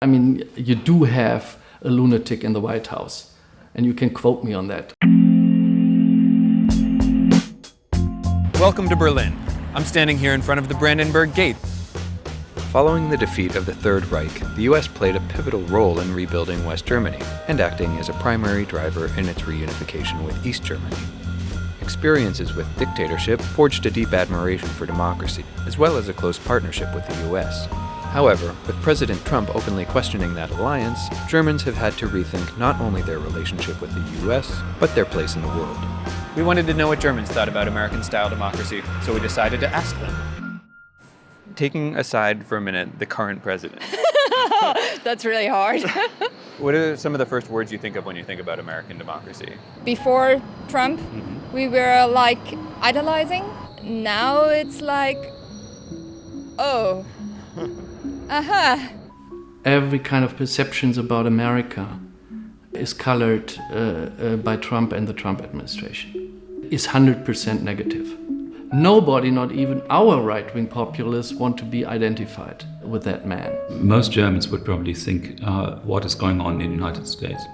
I mean, you do have a lunatic in the White House, and you can quote me on that. Welcome to Berlin. I'm standing here in front of the Brandenburg Gate. Following the defeat of the Third Reich, the U.S. played a pivotal role in rebuilding West Germany and acting as a primary driver in its reunification with East Germany. Experiences with dictatorship forged a deep admiration for democracy, as well as a close partnership with the U.S. However, with President Trump openly questioning that alliance, Germans have had to rethink not only their relationship with the U.S., but their place in the world. We wanted to know what Germans thought about American-style democracy, so we decided to ask them. Taking aside for a minute the current president. That's really hard. What are some of the first words you think of when you think about American democracy? Before Trump, we were like idolizing. Now it's like, oh, aha. Every kind of perceptions about America is colored by Trump and the Trump administration. Is 100% negative. Nobody, not even our right-wing populists, want to be identified with that man. Most Germans would probably think what is going on in the United States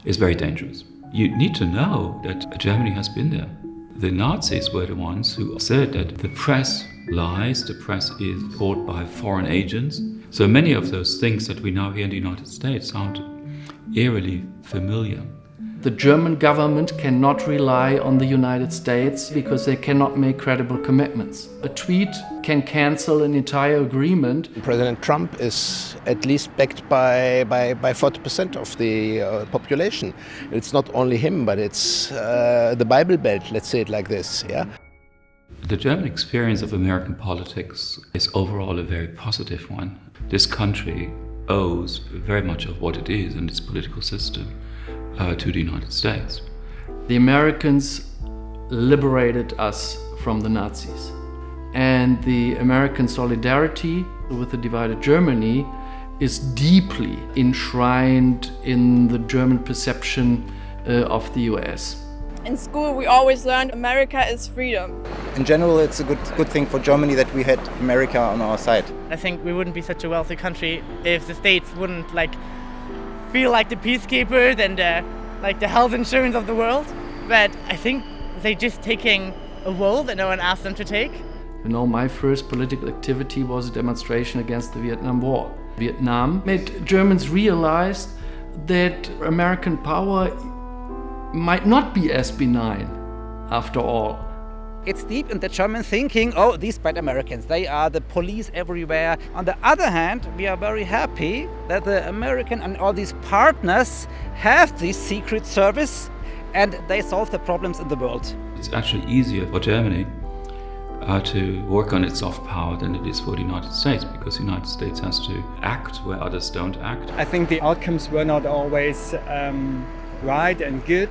is very dangerous. You need to know that Germany has been there. The Nazis were the ones who said that the press lies, the press is bought by foreign agents. So many of those things that we now hear in the United States sound eerily familiar. The German government cannot rely on the United States because they cannot make credible commitments. A tweet can cancel an entire agreement. President Trump is at least backed by 40% of the population. It's not only him, but it's the Bible Belt, let's say it like this. Yeah. The German experience of American politics is overall a very positive one. This country owes very much of what it is in its political system to the United States. The Americans liberated us from the Nazis. And the American solidarity with the divided Germany is deeply enshrined in the German perception of the US. In school, we always learned America is freedom. In general, it's a good thing for Germany that we had America on our side. I think we wouldn't be such a wealthy country if the states wouldn't feel like the peacekeepers and the health insurance of the world. But I think they're just taking a role that no one asked them to take. You know, my first political activity was a demonstration against the Vietnam War. Vietnam made Germans realize that American power might not be as benign after all. It's deep in the German thinking, oh, these bad Americans, they are the police everywhere. On the other hand, we are very happy that the American and all these partners have this secret service and they solve the problems in the world. It's actually easier for Germany to work on its soft power than it is for the United States, because the United States has to act where others don't act. I think the outcomes were not always right and good.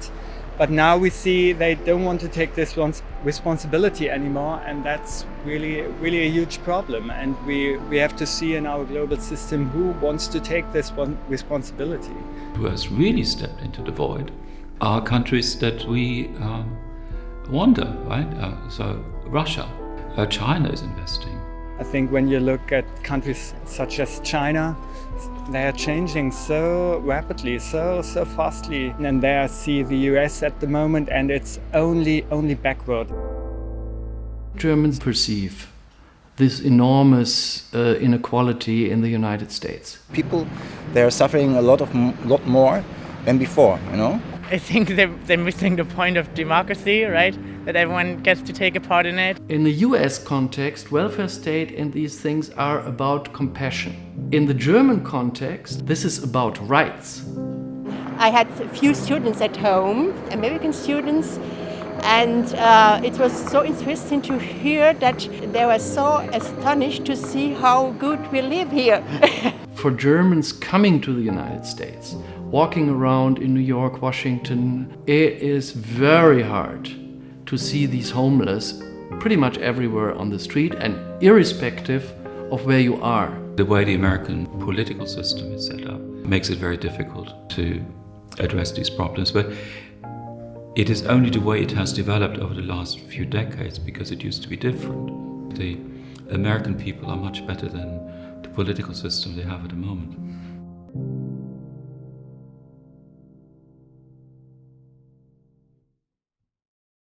But now we see they don't want to take this responsibility anymore, and that's really a huge problem. And we have to see in our global system who wants to take this responsibility. Who has really stepped into the void are countries that we wonder, right? So Russia, China is investing. I think when you look at countries such as China, they are changing so rapidly, so fastly, and there I see the US at the moment, and it's only backward. Germans perceive this enormous inequality in the United States. People, they're suffering a lot more than before, you know? I think they're missing the point of democracy, right? That everyone gets to take a part in it. In the US context, welfare state and these things are about compassion. In the German context, this is about rights. I had a few students at home, American students, and it was so interesting to hear that they were so astonished to see how good we live here. For Germans coming to the United States, walking around in New York, Washington, it is very hard to see these homeless pretty much everywhere on the street and irrespective of where you are. The way the American political system is set up makes it very difficult to address these problems, but it is only the way it has developed over the last few decades, because it used to be different. The American people are much better than the political system they have at the moment.